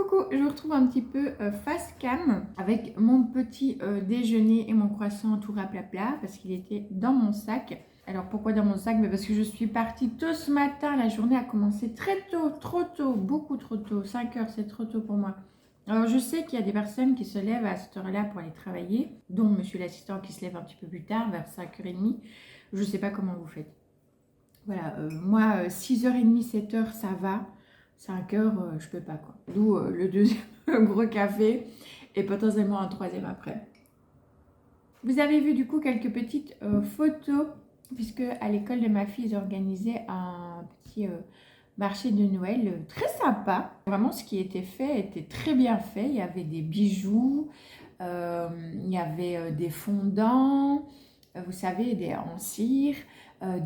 Coucou, je vous retrouve un petit peu face cam avec mon petit déjeuner et mon croissant tout raplapla parce qu'il était dans mon sac. Alors pourquoi dans mon sac? Parce que je suis partie tôt ce matin, la journée a commencé très tôt, trop tôt, beaucoup trop tôt, 5 heures c'est trop tôt pour moi. Alors je sais qu'il y a des personnes qui se lèvent à cette heure-là pour aller travailler, dont monsieur l'assistant qui se lève un petit peu plus tard, vers 5h30. Je ne sais pas comment vous faites. Voilà, moi 6h30, 7h ça va. 5 heures, je peux pas quoi. D'où le deuxième gros café et potentiellement un troisième après. Vous avez vu du coup quelques petites photos, puisque à l'école de ma fille, ils organisaient un petit marché de Noël très sympa. Vraiment, ce qui était fait était très bien fait. Il y avait des bijoux, il y avait des fondants, vous savez, en cire.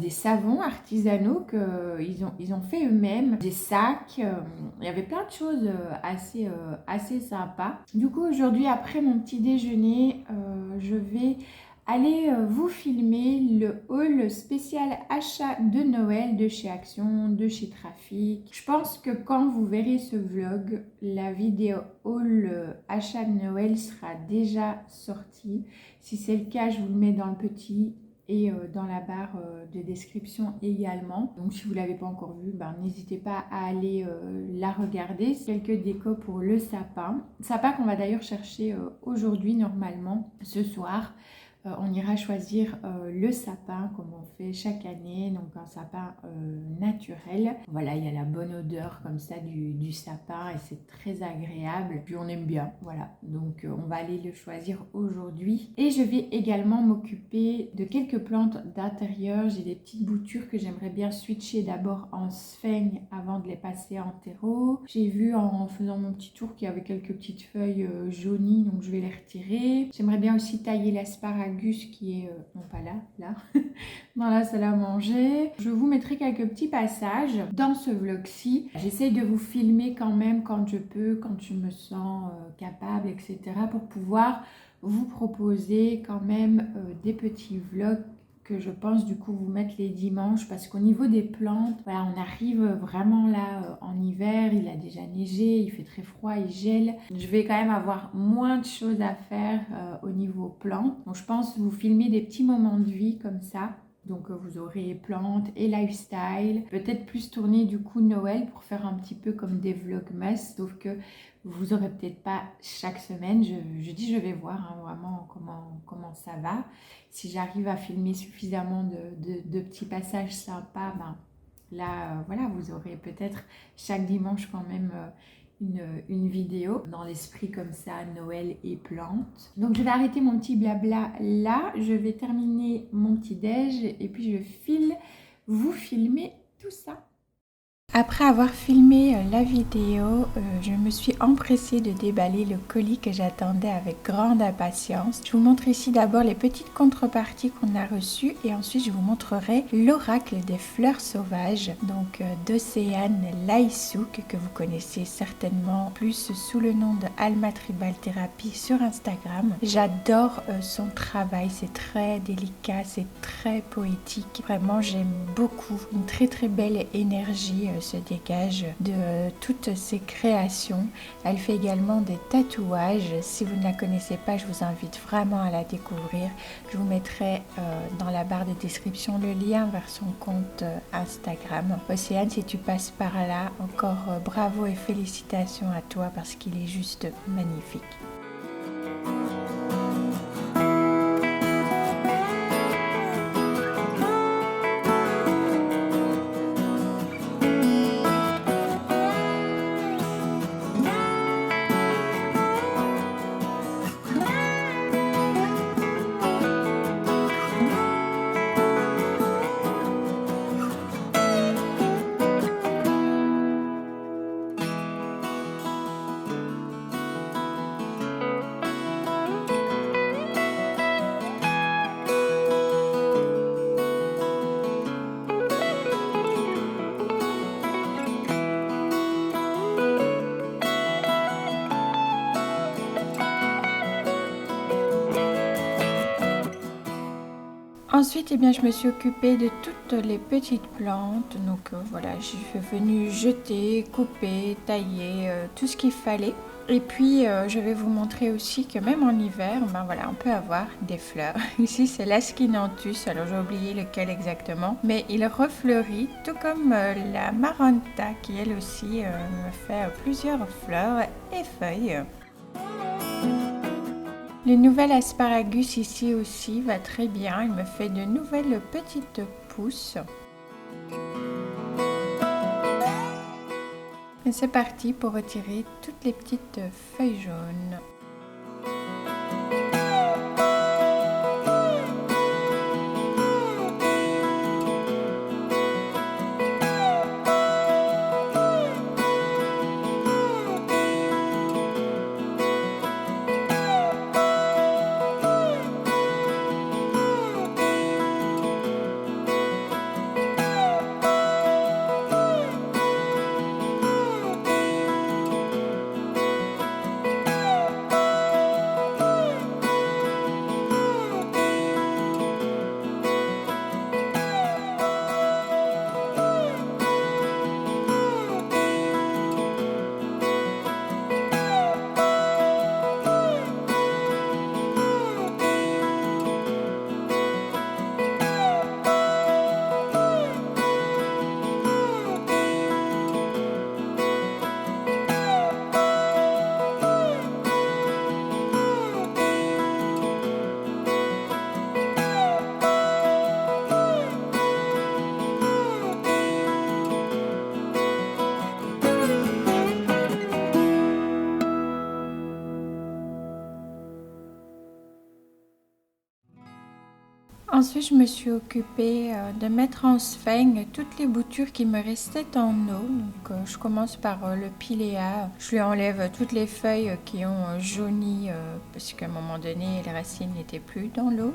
Des savons artisanaux qu'ils ont fait eux-mêmes, des sacs, il y avait plein de choses assez sympas. Du coup aujourd'hui après mon petit déjeuner, je vais aller vous filmer le haul spécial achat de Noël de chez Action, de chez Trafic. Je pense que quand vous verrez ce vlog, la vidéo haul achat de Noël sera déjà sortie. Si c'est le cas, je vous le mets dans le petit et dans la barre de description également. Donc si vous ne l'avez pas encore vue, n'hésitez pas à aller la regarder. Quelques décos pour le sapin. Sapin qu'on va d'ailleurs chercher aujourd'hui normalement, ce soir. On ira choisir le sapin comme on fait chaque année, donc un sapin naturel. Voilà, il y a la bonne odeur comme ça du sapin et c'est très agréable. Puis on aime bien, voilà. Donc on va aller le choisir aujourd'hui. Et je vais également m'occuper de quelques plantes d'intérieur. J'ai des petites boutures que j'aimerais bien switcher d'abord en sphaigne avant de les passer en terreau. J'ai vu en faisant mon petit tour qu'il y avait quelques petites feuilles jaunies, donc je vais les retirer. J'aimerais bien aussi tailler l'asparagus qui est, non pas là, dans la salle à manger. Je vous mettrai quelques petits passages dans ce vlog-ci. J'essaie de vous filmer quand même quand je peux, quand je me sens capable, etc. pour pouvoir vous proposer quand même des petits vlogs que je pense du coup vous mettre les dimanches, parce qu'au niveau des plantes, voilà, on arrive vraiment là en hiver, il a déjà neigé, il fait très froid, il gèle. Je vais quand même avoir moins de choses à faire au niveau plantes. Donc je pense vous filmer des petits moments de vie comme ça. Donc vous aurez plantes et lifestyle, peut-être plus tourné du coup Noël pour faire un petit peu comme des vlogmas, sauf que vous aurez peut-être pas chaque semaine. Je dis je vais voir vraiment comment ça va. Si j'arrive à filmer suffisamment de petits passages sympas, là voilà, vous aurez peut-être chaque dimanche quand même une vidéo dans l'esprit comme ça, Noël et plantes. Donc je vais arrêter mon petit blabla là, je vais terminer mon petit déj et puis je file vous filmer tout ça. Après avoir filmé la vidéo, je me suis empressée de déballer le colis que j'attendais avec grande impatience. Je vous montre ici d'abord les petites contreparties qu'on a reçues et ensuite je vous montrerai l'oracle des fleurs sauvages, donc d'Océane Laïsouk, que vous connaissez certainement plus sous le nom de Alma Tribal Therapy sur Instagram. J'adore son travail, c'est très délicat, c'est très poétique. Vraiment, j'aime beaucoup. Une très très belle énergie se dégage de toutes ses créations. Elle fait également des tatouages. Si vous ne la connaissez pas, je vous invite vraiment à la découvrir. Je vous mettrai dans la barre de description le lien vers son compte Instagram. Océane, si tu passes par là, encore bravo et félicitations à toi parce qu'il est juste magnifique. Ensuite, eh bien, je me suis occupée de toutes les petites plantes. Donc voilà, je suis venue jeter, couper, tailler tout ce qu'il fallait. Et puis, je vais vous montrer aussi que même en hiver, ben voilà, on peut avoir des fleurs. Ici, c'est l'Askinanthus. Alors, j'ai oublié lequel exactement. Mais il refleurit, tout comme la Maranta, qui elle aussi me fait plusieurs fleurs et feuilles. Le nouvel asparagus ici aussi va très bien. Il me fait de nouvelles petites pousses. Et c'est parti pour retirer toutes les petites feuilles jaunes. Ensuite, je me suis occupée de mettre en sphène toutes les boutures qui me restaient en eau. Donc, je commence par le pilea. Je lui enlève toutes les feuilles qui ont jauni parce qu'à un moment donné, les racines n'étaient plus dans l'eau.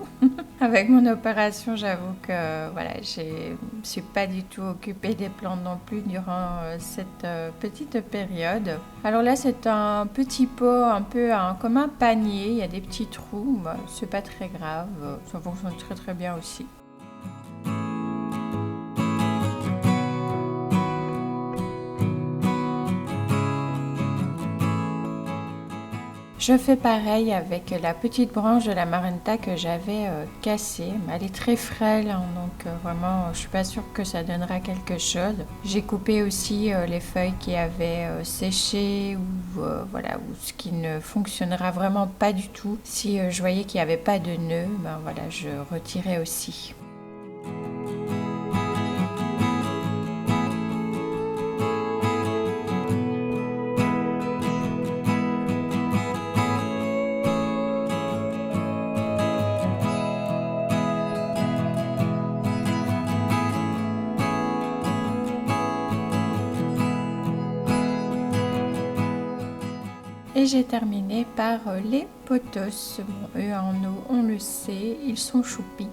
Avec mon opération, j'avoue que voilà, je ne suis pas du tout occupée des plantes non plus durant cette petite période. Alors là, c'est un petit pot un peu comme un panier. Il y a des petits trous. Bah, c'est pas très grave. Ça fonctionne très bien aussi. Je fais pareil avec la petite branche de la Maranta que j'avais cassée. Elle est très frêle, hein, donc vraiment, je suis pas sûre que ça donnera quelque chose. J'ai coupé aussi les feuilles qui avaient séché ou voilà, ou ce qui ne fonctionnera vraiment pas du tout. Si je voyais qu'il n'y avait pas de nœud, ben voilà, je retirais aussi. Et j'ai terminé par les pothos. Bon, eux en eau, on le sait, ils sont choupis.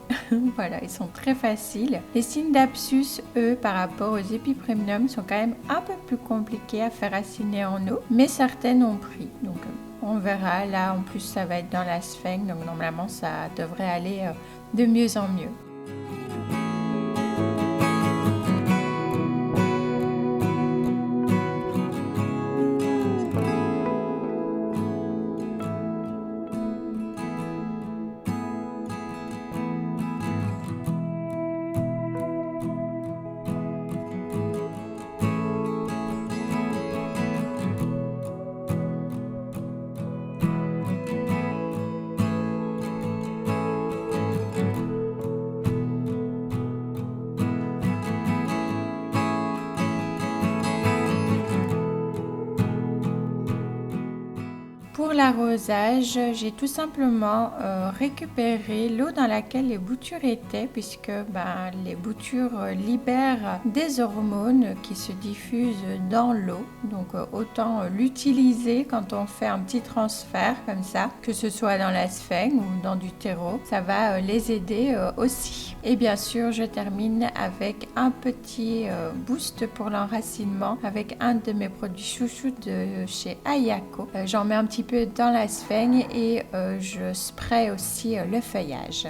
Voilà, ils sont très faciles. Les Scindapsus, eux, par rapport aux Epipremnum, sont quand même un peu plus compliqués à faire raciner en eau, mais certaines ont pris. Donc, on verra. Là, en plus, ça va être dans la sphène, donc normalement, ça devrait aller de mieux en mieux. Pour l'arrosage, j'ai tout simplement récupéré l'eau dans laquelle les boutures étaient, puisque les boutures libèrent des hormones qui se diffusent dans l'eau. Donc autant l'utiliser quand on fait un petit transfert comme ça, que ce soit dans la sphène ou dans du terreau. Ça va les aider aussi. Et bien sûr, je termine avec un petit boost pour l'enracinement avec un de mes produits chouchous de chez Ayako. J'en mets un petit peu dans la sphène et je spray aussi le feuillage.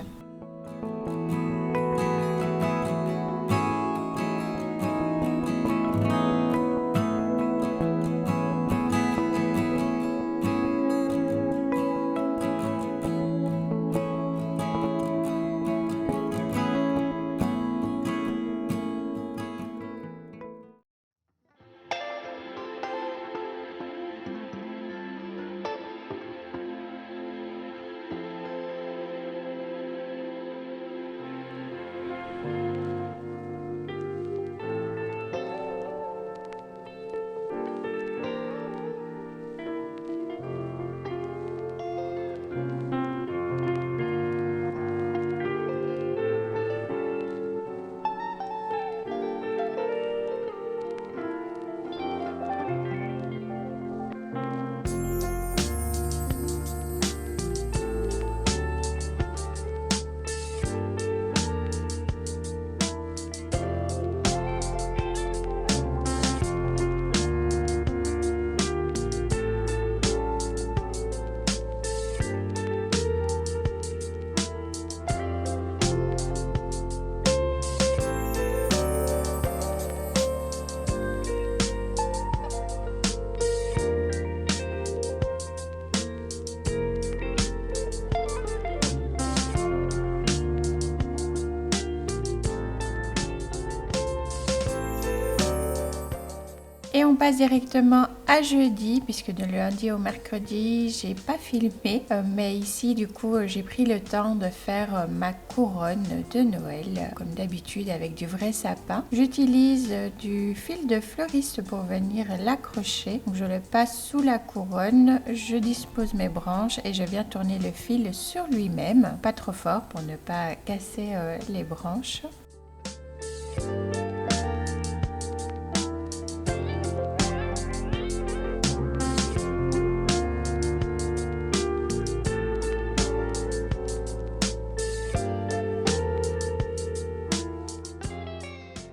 Et on passe directement à jeudi, puisque de lundi au mercredi, j'ai pas filmé. Mais ici, du coup, j'ai pris le temps de faire ma couronne de Noël, comme d'habitude, avec du vrai sapin. J'utilise du fil de fleuriste pour venir l'accrocher. Je le passe sous la couronne, je dispose mes branches et je viens tourner le fil sur lui-même. Pas trop fort pour ne pas casser les branches.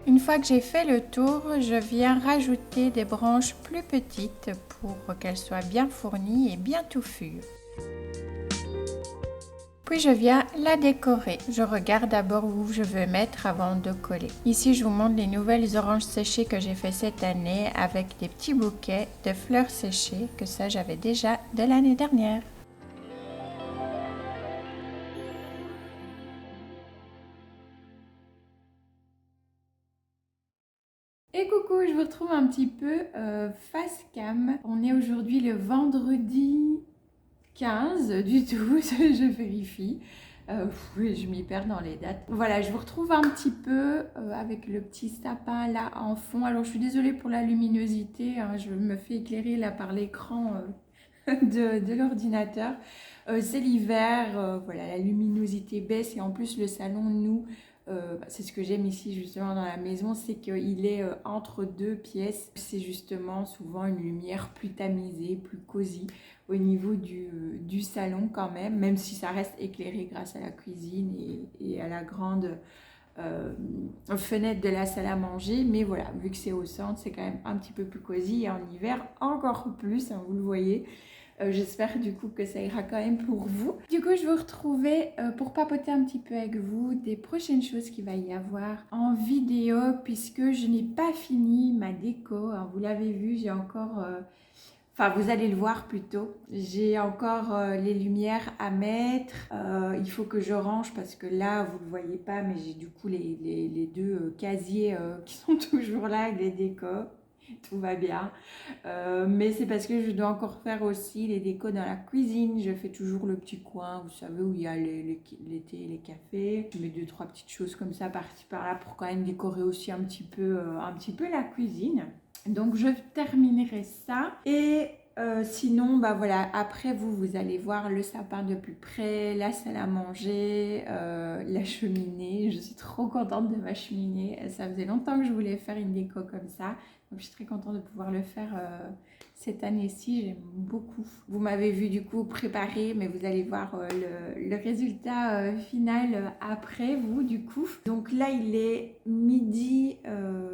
Une fois que j'ai fait le tour, je viens rajouter des branches plus petites pour qu'elles soient bien fournies et bien touffues. Puis je viens la décorer. Je regarde d'abord où je veux mettre avant de coller. Ici, je vous montre les nouvelles oranges séchées que j'ai fait cette année avec des petits bouquets de fleurs séchées, que ça j'avais déjà de l'année dernière. Et coucou, je vous retrouve un petit peu face cam. On est aujourd'hui le vendredi 15 du tout, je vérifie. Oui, je m'y perds dans les dates. Voilà, je vous retrouve un petit peu avec le petit sapin là en fond. Alors je suis désolée pour la luminosité, hein, je me fais éclairer là par l'écran de l'ordinateur. C'est l'hiver, voilà, la luminosité baisse et en plus le salon, nous, c'est ce que j'aime ici justement dans la maison, c'est qu'il est entre deux pièces. C'est justement souvent une lumière plus tamisée, plus cosy au niveau du salon quand même si ça reste éclairé grâce à la cuisine et à la grande fenêtre de la salle à manger. Mais voilà, vu que c'est au centre, c'est quand même un petit peu plus cosy et en hiver encore plus, hein, vous le voyez. J'espère du coup que ça ira quand même pour vous. Du coup, je vais vous retrouver pour papoter un petit peu avec vous des prochaines choses qu'il va y avoir en vidéo puisque je n'ai pas fini ma déco. Hein, vous l'avez vu, j'ai encore... Enfin, vous allez le voir plutôt. J'ai encore les lumières à mettre. Il faut que je range parce que là, vous ne le voyez pas, mais j'ai du coup les deux casiers qui sont toujours là avec les décos. Tout va bien. Mais c'est parce que je dois encore faire aussi les décos dans la cuisine. Je fais toujours le petit coin, vous savez, où il y a les thés et les cafés. Je mets 2-3 petites choses comme ça par-ci par-là pour quand même décorer aussi un petit peu la cuisine. Donc je terminerai ça et sinon bah voilà, après vous allez voir le sapin de plus près, la salle à manger, la cheminée. Je suis trop contente de ma cheminée, ça faisait longtemps que je voulais faire une déco comme ça, donc je suis très contente de pouvoir le faire cette année-ci, j'aime beaucoup. Vous m'avez vu du coup préparer, mais vous allez voir le résultat final après vous du coup. Donc là il est midi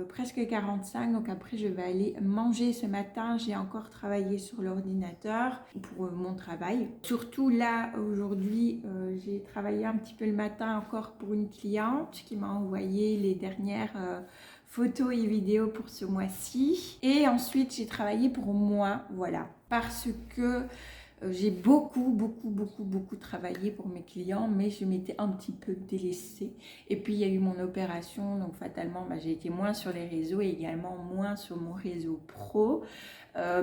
presque 45, donc après je vais aller manger ce matin. J'ai encore travaillé sur l'ordinateur pour mon travail. Surtout là aujourd'hui j'ai travaillé un petit peu le matin encore pour une cliente qui m'a envoyé les dernières photos et vidéos pour ce mois-ci. Et ensuite, j'ai travaillé pour moi, voilà. Parce que j'ai beaucoup travaillé pour mes clients, mais je m'étais un petit peu délaissée. Et puis, il y a eu mon opération, donc fatalement, j'ai été moins sur les réseaux et également moins sur mon réseau pro.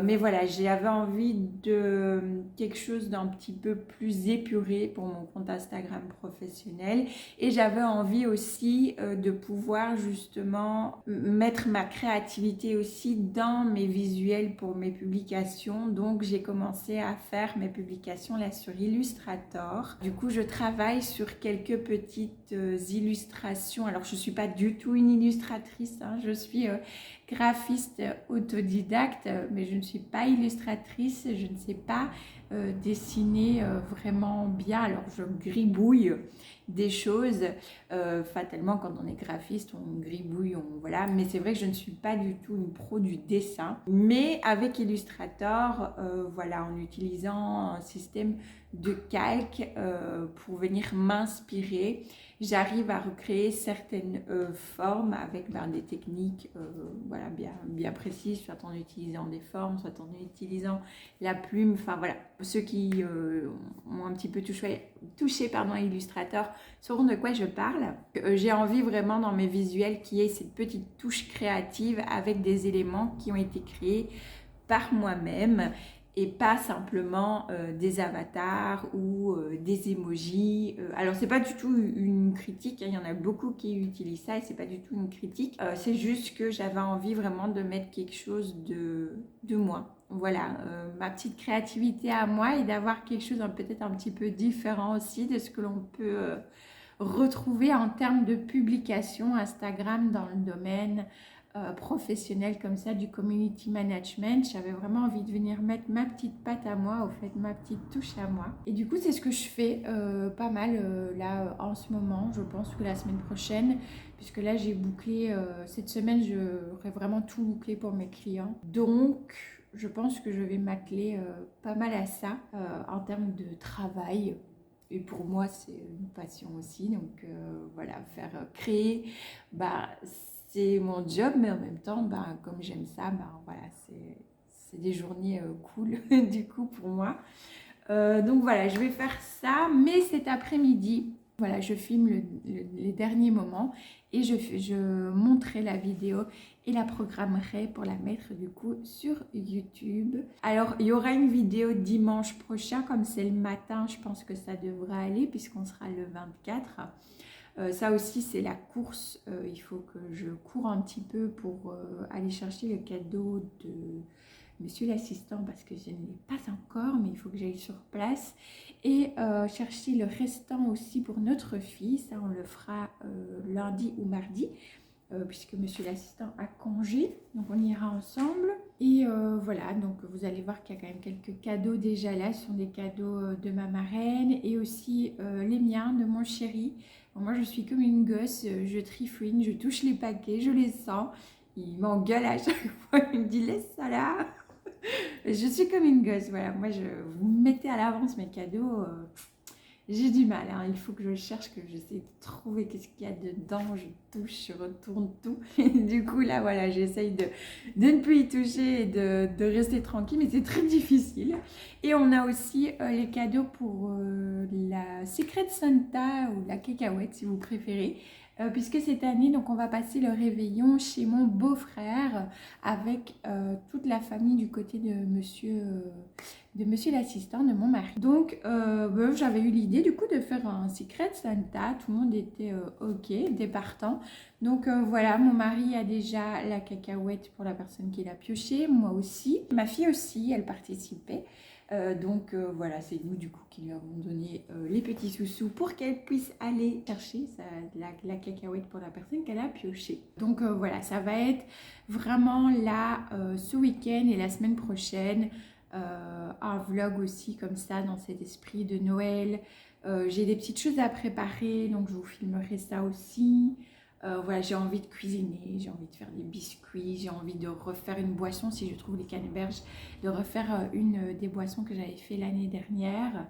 Mais voilà, j'avais envie de quelque chose d'un petit peu plus épuré pour mon compte Instagram professionnel et j'avais envie aussi de pouvoir justement mettre ma créativité aussi dans mes visuels pour mes publications. Donc j'ai commencé à faire mes publications là sur Illustrator. Du coup je travaille sur quelques petites illustrations. Alors je ne suis pas du tout une illustratrice, hein. Je suis graphiste autodidacte, mais je ne suis pas illustratrice, je ne sais pas dessiner vraiment bien. Alors je gribouille des choses, fatalement quand on est graphiste on gribouille, voilà, mais c'est vrai que je ne suis pas du tout une pro du dessin. Mais avec Illustrator, voilà, en utilisant un système de calque pour venir m'inspirer, j'arrive à recréer certaines formes avec des techniques voilà, bien précises, soit en utilisant des formes, soit en utilisant la plume. Enfin voilà, ceux qui ont un petit peu touchés par Illustrator sauront de quoi je parle. J'ai envie vraiment dans mes visuels qu'il y ait cette petite touche créative avec des éléments qui ont été créés par moi-même et pas simplement des avatars ou des emojis. Alors c'est pas du tout une critique, hein, il y en a beaucoup qui utilisent ça et c'est pas du tout une critique. C'est juste que j'avais envie vraiment de mettre quelque chose de moi. Voilà, ma petite créativité à moi et d'avoir quelque chose peut-être un petit peu différent aussi de ce que l'on peut retrouver en termes de publication Instagram dans le domaine professionnel comme ça du community management. J'avais vraiment envie de venir mettre ma petite patte à moi, au fait ma petite touche à moi. Et du coup c'est ce que je fais pas mal là en ce moment. Je pense que la semaine prochaine, puisque là j'ai bouclé cette semaine, j'aurai vraiment tout bouclé pour mes clients. Donc je pense que je vais m'atteler pas mal à ça en termes de travail. Et pour moi, c'est une passion aussi. Donc voilà, créer, c'est mon job, mais en même temps, comme j'aime ça, voilà, c'est des journées cool du coup pour moi. Donc voilà, je vais faire ça, mais cet après-midi, voilà, je filme les derniers moments et je monterai la vidéo et la programmerai pour la mettre du coup sur YouTube. Alors, il y aura une vidéo dimanche prochain, comme c'est le matin, je pense que ça devra aller puisqu'on sera le 24. Ça aussi, c'est la course. Il faut que je cours un petit peu pour aller chercher le cadeau de monsieur l'assistant parce que je ne l'ai pas encore, mais il faut que j'aille sur place et chercher le restant aussi pour notre fille. Ça, on le fera lundi ou mardi puisque monsieur l'assistant a congé, donc on ira ensemble. Et voilà, donc vous allez voir qu'il y a quand même quelques cadeaux déjà là. Ce sont des cadeaux de ma marraine et aussi les miens, de mon chéri. Bon, moi je suis comme une gosse, je trifouine, je touche les paquets, je les sens. Il m'engueule à chaque fois, il me dit laisse ça là. Je suis comme une gosse, voilà. Moi, vous mettez à l'avance mes cadeaux. J'ai du mal, hein. Il faut que je cherche, que j'essaie de trouver qu'est-ce qu'il y a dedans. Je touche, je retourne tout. Et du coup, là, voilà, j'essaye de ne plus y toucher et de rester tranquille, mais c'est très difficile. Et on a aussi les cadeaux pour la Secret Santa ou la cacahuète, si vous préférez. Puisque cette année, donc, on va passer le réveillon chez mon beau-frère avec toute la famille du côté de monsieur l'assistant de mon mari. Donc, j'avais eu l'idée du coup de faire un Secret Santa. Tout le monde était ok, était partant. Donc voilà, mon mari a déjà la cacahuète pour la personne qui l'a pioché, moi aussi. Ma fille aussi, elle participait. Donc voilà, c'est nous du coup qui lui avons donné les petits sous-sous pour qu'elle puisse aller chercher la cacahuète pour la personne qu'elle a piochée. Donc voilà, ça va être vraiment là ce week-end et la semaine prochaine. Un vlog aussi comme ça dans cet esprit de Noël. J'ai des petites choses à préparer, donc je vous filmerai ça aussi. Voilà, j'ai envie de cuisiner, j'ai envie de faire des biscuits, j'ai envie de refaire une boisson si je trouve les canneberges, de refaire une des boissons que j'avais fait l'année dernière.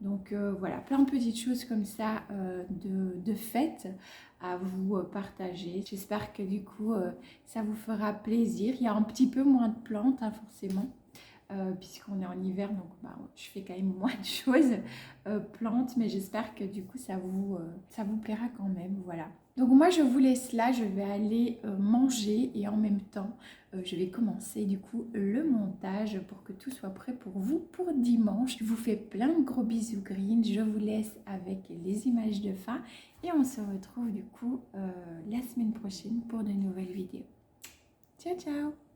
Donc voilà, plein de petites choses comme ça de fête à vous partager. J'espère que du coup ça vous fera plaisir. Il y a un petit peu moins de plantes hein, forcément. Puisqu'on est en hiver, donc je fais quand même moins de choses plantes, mais j'espère que du coup ça vous plaira quand même, voilà. Donc moi je vous laisse là, je vais aller manger et en même temps je vais commencer du coup le montage pour que tout soit prêt pour vous pour dimanche. Je vous fais plein de gros bisous green, je vous laisse avec les images de fin et on se retrouve du coup la semaine prochaine pour de nouvelles vidéos. Ciao ciao.